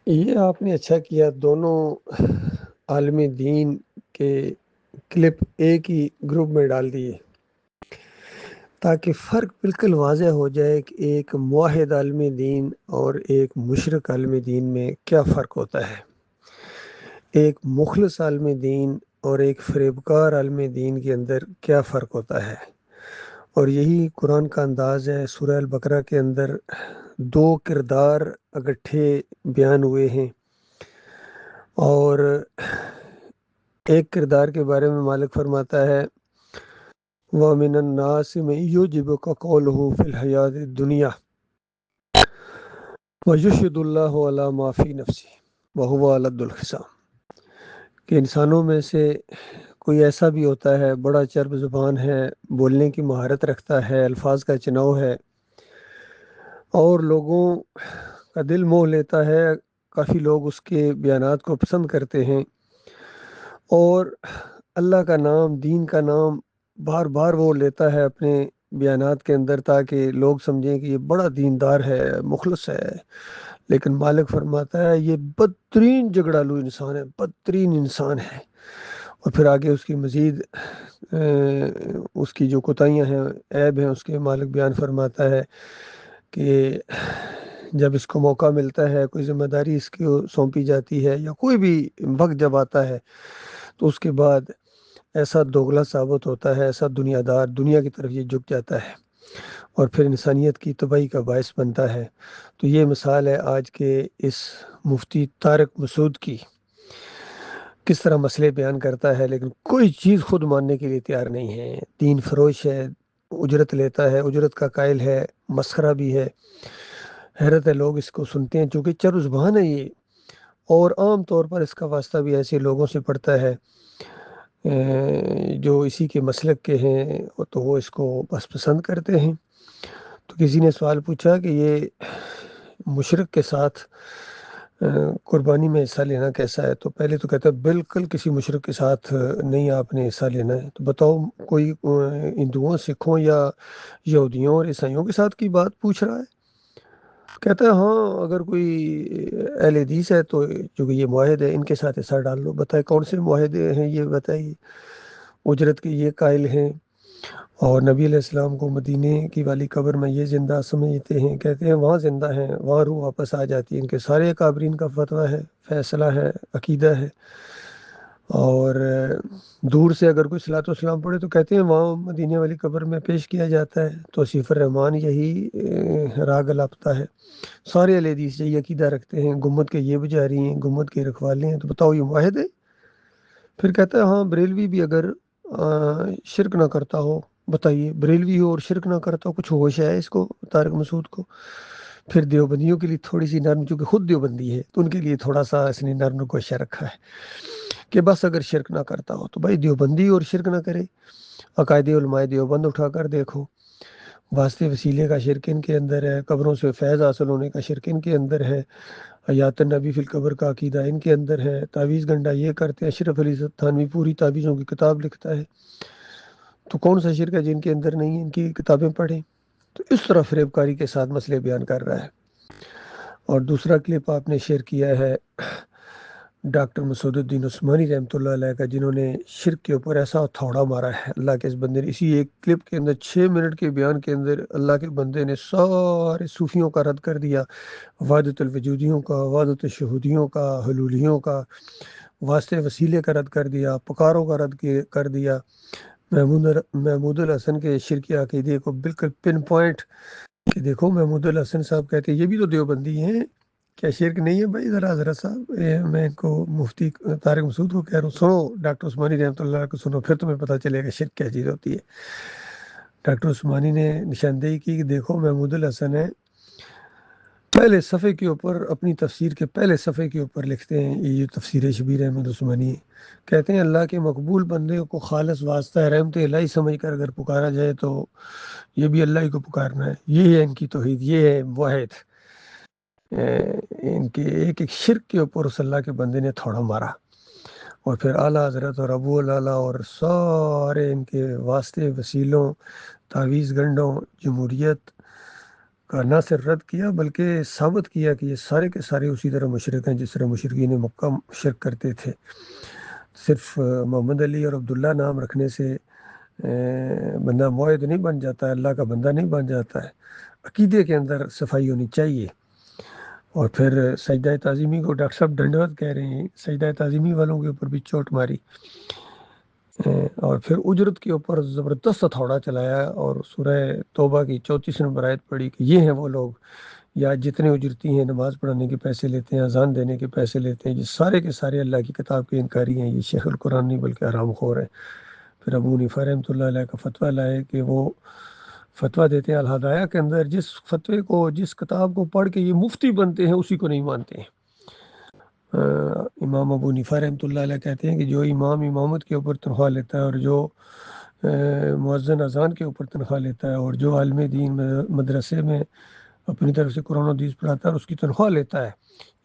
یہ آپ نے اچھا کیا، دونوں عالم دین کے کلپ ایک ہی گروپ میں ڈال دیے تاکہ فرق بالکل واضح ہو جائے کہ ایک موحد عالم دین اور ایک مشرک عالم دین میں کیا فرق ہوتا ہے، ایک مخلص عالم دین اور ایک فریبکار عالم دین کے اندر کیا فرق ہوتا ہے۔ اور یہی قرآن کا انداز ہے۔ سورہ البقرہ کے اندر دو کردار اکٹھے بیان ہوئے ہیں، اور ایک کردار کے بارے میں مالک فرماتا ہے وَمِنَ النَّاسِ مَن يُعْجِبُكَ قَوْلُهُ فِي الْحَيَاةِ الدُّنْيَا وَيُشْهِدُ اللَّهُ عَلَى مَا فِي نَفْسِهِ وَهُوَ أَلَدُّ الْخِصَامِ، کہ انسانوں میں سے کوئی ایسا بھی ہوتا ہے، بڑا چرب زبان ہے، بولنے کی مہارت رکھتا ہے، الفاظ کا چناؤ ہے، اور لوگوں کا دل موہ لیتا ہے۔ کافی لوگ اس کے بیانات کو پسند کرتے ہیں، اور اللہ کا نام، دین کا نام بار بار وہ لیتا ہے اپنے بیانات کے اندر تاکہ لوگ سمجھیں کہ یہ بڑا دیندار ہے، مخلص ہے۔ لیکن مالک فرماتا ہے یہ بدترین جھگڑالو انسان ہے، بدترین انسان ہے۔ اور پھر آگے اس کی مزید اس کی جو کوتاہیاں ہیں، عیب ہیں، اس کے مالک بیان فرماتا ہے کہ جب اس کو موقع ملتا ہے، کوئی ذمہ داری اس کو سونپی جاتی ہے، یا کوئی بھی وقت جب آتا ہے، تو اس کے بعد ایسا دوگلا ثابت ہوتا ہے، ایسا دنیا دار، دنیا کی طرف یہ جھک جاتا ہے، اور پھر انسانیت کی تباہی کا باعث بنتا ہے۔ تو یہ مثال ہے آج کے اس مفتی طارق مسعود کی، کس طرح مسئلے بیان کرتا ہے لیکن کوئی چیز خود ماننے کے لیے تیار نہیں ہے، دین فروش ہے، اجرت لیتا ہے، اجرت کا قائل ہے، مسخرہ بھی ہے۔ حیرت ہے، لوگ اس کو سنتے ہیں چونکہ چرب زبان ہے یہ، اور عام طور پر اس کا واسطہ بھی ایسے لوگوں سے پڑتا ہے جو اسی کے مسلک کے ہیں، تو وہ اس کو بس پسند کرتے ہیں۔ تو کسی نے سوال پوچھا کہ یہ مشرک کے ساتھ قربانی میں حصہ لینا کیسا ہے، تو پہلے تو کہتا ہے بالکل کسی مشرک کے ساتھ نہیں آپ نے حصہ لینا ہے۔ تو بتاؤ کوئی ہندوؤں، سکھوں یا یہودیوں اور عیسائیوں کے ساتھ کی بات پوچھ رہا ہے؟ کہتا ہے ہاں اگر کوئی اہل حدیث ہے تو چونکہ یہ معاہد ہے ان کے ساتھ حصہ ڈال لو۔ بتائے کون سے معاہدے ہیں یہ بتائیے، اجرت کے یہ قائل ہیں، اور نبی علیہ السلام کو مدینے کی والی قبر میں یہ زندہ سمجھتے ہیں، کہتے ہیں وہاں زندہ ہیں، وہاں روح واپس آ جاتی ہے۔ ان کے سارے اکابرین کا فتویٰ ہے، فیصلہ ہے، عقیدہ ہے۔ اور دور سے اگر کوئی صلاۃ والسلام پڑھے تو کہتے ہیں وہاں مدینے والی قبر میں پیش کیا جاتا ہے۔ توصیف الرحمان یہی راگ الاپتا ہے، سارے اہل حدیث یہی عقیدہ رکھتے ہیں، گنبد کے یہ بجاری ہیں، گنبد کے رکھوالے ہیں۔ تو بتاؤ یہ معاہد ہے؟ پھر کہتا ہے ہاں بریلوی بھی اگر شرک نہ کرتا ہو، بتائیے بریلوی ہو اور شرک نہ کرتا ہو، کچھ ہوش ہے اس کو، طارق مسعود کو؟ پھر دیوبندیوں کے لیے تھوڑی سی نرم، چونکہ خود دیوبندی ہے تو ان کے لیے تھوڑا سا اس نے نرم گوشہ رکھا ہے کہ بس اگر شرک نہ کرتا ہو تو بھائی دیوبندی اور شرک نہ کرے۔ عقائد علماء دیوبند اٹھا کر دیکھو، واسطے وسیلے کا شرک ان کے اندر ہے، قبروں سے فیض حاصل ہونے کا شرک ان کے اندر ہے، حیات النبی فی القبر کا عقیدہ ان کے اندر ہے، تعویذ گنڈا یہ کرتے ہیں۔ اشرف علی تھانوی پوری تعویذوں کی کتاب لکھتا ہے، تو کون سا شرک ہے جن کے اندر نہیں ہے؟ ان کی کتابیں پڑھیں۔ تو اس طرح فریب کاری کے ساتھ مسئلے بیان کر رہا ہے۔ اور دوسرا کلپ آپ نے شیئر کیا ہے ڈاکٹر مسعود الدین عثمانی رحمۃ اللہ علیہ کا، جنہوں نے شرک کے اوپر ایسا تھوڑا مارا ہے اللہ کے اس بندے نے۔ اسی ایک کلپ کے اندر 6 منٹ کے بیان کے اندر اللہ کے بندے نے سارے صوفیوں کا رد کر دیا، وحدت الوجودیوں کا، وحدت الشہودیوں کا، حلولیوں کا، واسطے وسیلے کا رد کر دیا، پکاروں کا رد کر دیا، محمود الحسن کے شرکی عقیدے کو بالکل پن پوائنٹ کہ دیکھو محمود الحسن صاحب کہتے ہیں یہ بھی تو دیوبندی ہیں، کیا شرک نہیں ہے بھائی؟ ذرا ذرا صاحب میں ان کو مفتی طارق مسعود کو کہہ رہا ہوں سنو، ڈاکٹر عثمانی رحمۃ اللہ کو سنو، پھر تمہیں پتہ چلے گا شرک کیا چیز ہوتی ہے۔ ڈاکٹر عثمانی نے نشاندہی کی کہ دیکھو محمود الحسن ہے، پہلے صفحے کے اوپر اپنی تفسیر کے پہلے صفحے کے اوپر لکھتے ہیں، یہ جو تفسیر شبیر احمد عثمانی ہے، کہتے ہیں اللہ کے مقبول بندے کو خالص واسطہ ہے رحمت الہی سمجھ کر اگر پکارا جائے تو یہ بھی اللہ ہی کو پکارنا ہے۔ یہ ہے ان کی توحید، یہ ہے واحد۔ ان کے ایک ایک شرک کے اوپر اس اللہ کے بندے نے تھوڑا مارا، اور پھر اعلیٰ حضرت اور ابو الاعلیٰ اور سارے ان کے واسطے وسیلوں، تعویذ گنڈوں، جمہوریت کا نہ صرف رد کیا بلکہ ثابت کیا کہ یہ سارے کے سارے اسی طرح مشرک ہیں جس طرح مشرکین مکہ شرک کرتے تھے۔ صرف محمد علی اور عبداللہ نام رکھنے سے بندہ موحد نہیں بن جاتا ہے، اللہ کا بندہ نہیں بن جاتا ہے، عقیدے کے اندر صفائی ہونی چاہیے۔ اور پھر سجدہ تعظیمی کو ڈاکٹر صاحب ڈنڈوت کہہ رہے ہیں، سجدہ تعظیمی والوں کے اوپر بھی چوٹ ماری، اور پھر اجرت کے اوپر زبردست ہتھوڑا چلایا، اور سورہ توبہ کی 34 نمبر آیت پڑھی کہ یہ ہیں وہ لوگ یا جتنے اجرتی ہیں، نماز پڑھانے کے پیسے لیتے ہیں، اذان دینے کے پیسے لیتے ہیں، یہ سارے کے سارے اللہ کی کتاب کے انکاری ہیں، یہ شیخ القرآن نہیں بلکہ حرام خور ہیں۔ پھر ابو حنیفہ رحمۃ اللہ علیہ کا فتویٰ لائے کہ وہ فتویٰ دیتے ہیں الہدایہ کے اندر، جس فتوے کو، جس کتاب کو پڑھ کے یہ مفتی بنتے ہیں اسی کو نہیں مانتے ہیں۔ امام ابو حنیفہ رحمۃ اللہ علیہ کہتے ہیں کہ جو امام امامت کے اوپر تنخواہ لیتا ہے، اور جو مؤذن اذان کے اوپر تنخواہ لیتا ہے، اور جو عالم دین مدرسے میں اپنی طرف سے قرآن و حدیث پڑھاتا ہے اور اس کی تنخواہ لیتا ہے،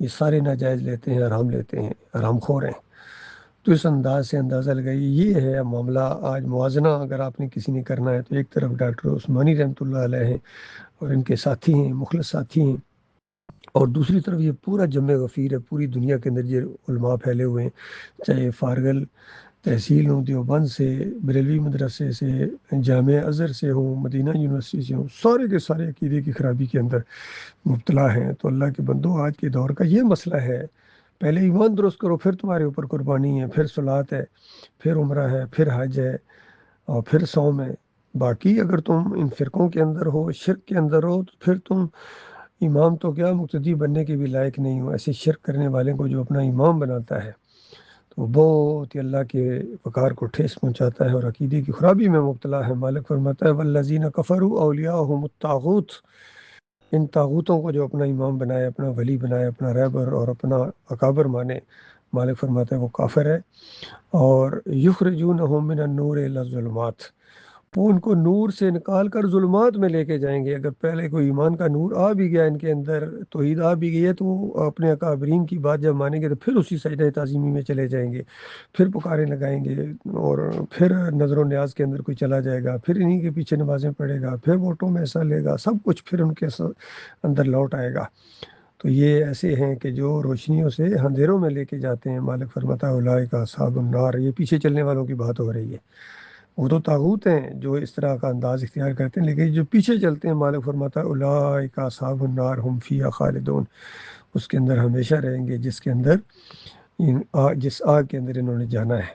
یہ سارے ناجائز لیتے ہیں، حرام لیتے ہیں، حرام خور ہیں۔ تو اس انداز سے اندازہ لگائیے یہ ہے معاملہ آج۔ موازنہ اگر آپ نے کسی نے کرنا ہے تو ایک طرف ڈاکٹر عثمانی رحمۃ اللہ علیہ ہیں اور ان کے ساتھی ہیں، مخلص ساتھی ہیں، اور دوسری طرف یہ پورا جمع غفیر ہے، پوری دنیا کے اندر یہ علماء پھیلے ہوئے ہیں، چاہے فارغل تحصیل ہوں، دیوبند سے، بریلوی مدرسے سے، جامعہ ازہر سے ہوں، مدینہ یونیورسٹی سے ہوں، سارے کے سارے عقیدے کی خرابی کے اندر مبتلا ہیں۔ تو اللہ کے بندو، آج کے دور کا یہ مسئلہ ہے، پہلے ایمان درست کرو، پھر تمہارے اوپر قربانی ہے، پھر صلات ہے، پھر عمرہ ہے، پھر حج ہے، اور پھر صوم ہے۔ باقی اگر تم ان فرقوں کے اندر ہو، شرک کے اندر ہو، تو پھر تم امام تو کیا، مقتدی بننے کے بھی لائق نہیں ہو۔ ایسے شرک کرنے والے کو جو اپنا امام بناتا ہے تو وہ بہت ہی اللہ کے وقار کو ٹھیس پہنچاتا ہے اور عقیدے کی خرابی میں مبتلا ہے۔ مالک فرماتا ہے والذین کفروا اولیاءہم الطاغوت، ان طاغوتوں کو جو اپنا امام بنائے، اپنا ولی بنائے، اپنا رہبر اور اپنا اکابر مانے، مالک فرماتا ہے وہ کافر ہے۔ اور یخرجونہم من النور الی الظلمات، وہ ان کو نور سے نکال کر ظلمات میں لے کے جائیں گے۔ اگر پہلے کوئی ایمان کا نور آ بھی گیا ان کے اندر، توحید آ بھی گئی ہے، تو وہ اپنے اکابرین کی بات جب مانیں گے تو پھر اسی سجدہ تعظیمی میں چلے جائیں گے، پھر پکارے لگائیں گے، اور پھر نظر و نیاز کے اندر کوئی چلا جائے گا، پھر انہی کے پیچھے نمازیں پڑھے گا، پھر ووٹوں میں حصہ لے گا، سب کچھ پھر ان کے اندر لوٹ آئے گا۔ تو یہ ایسے ہیں کہ جو روشنیوں سے اندھیروں میں لے کے جاتے ہیں۔ مالک فرماتا ہے اولئک اصحاب النار، یہ پیچھے چلنے والوں کی بات ہو رہی ہے۔ وہ تو طاغوت ہیں جو اس طرح کا انداز اختیار کرتے ہیں، لیکن جو پیچھے چلتے ہیں، مالک فرماتا ہے اولئک اصحاب النار هم فیہا خالدون، اس کے اندر ہمیشہ رہیں گے، جس کے اندر جس آگ کے اندر انہوں نے جانا ہے۔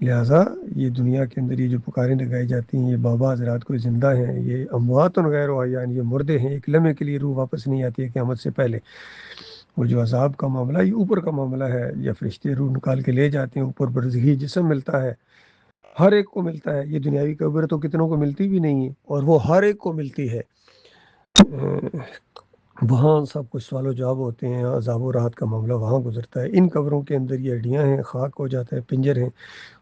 لہٰذا یہ دنیا کے اندر یہ جو پکاریں لگائی جاتی ہیں، یہ بابا حضرات کوئی زندہ ہیں، یہ اموات غیر احیاء، یہ مردے ہیں، ایک لمحے کے لیے روح واپس نہیں آتی ہے قیامت سے پہلے۔ وہ جو عذاب کا معاملہ، یہ اوپر کا معاملہ ہے، یا فرشتے روح نکال کے لے جاتے ہیں، اوپر برزخی جسم ملتا ہے، ہر ایک کو ملتا ہے۔ یہ دنیاوی قبر تو کتنوں کو ملتی بھی نہیں ہے، اور وہ ہر ایک کو ملتی ہے۔ وہاں سب کچھ سوال و جواب ہوتے ہیں، عذاب و راحت کا معاملہ وہاں گزرتا ہے۔ ان قبروں کے اندر یہ ہڈیاں ہیں، خاک ہو جاتا ہے، پنجر ہیں،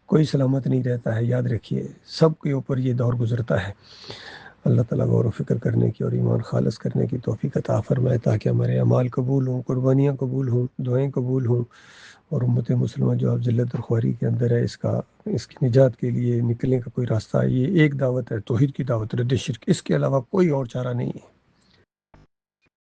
کوئی سلامت نہیں رہتا ہے۔ یاد رکھیے سب کے اوپر یہ دور گزرتا ہے۔ اللہ تعالیٰ غور و فکر کرنے کی اور ایمان خالص کرنے کی توفیق عطا فرمائے، تاکہ ہمارے اعمال قبول ہوں، قربانیاں قبول ہوں، دعائیں قبول ہوں، اور امت مسلمہ جو اب ذلت اور خواری کے اندر ہے، اس کی نجات کے لیے نکلنے کا کوئی راستہ ہے۔ یہ ایک دعوت ہے، توحید کی دعوت، رد شرک، اس کے علاوہ کوئی اور چارہ نہیں ہے۔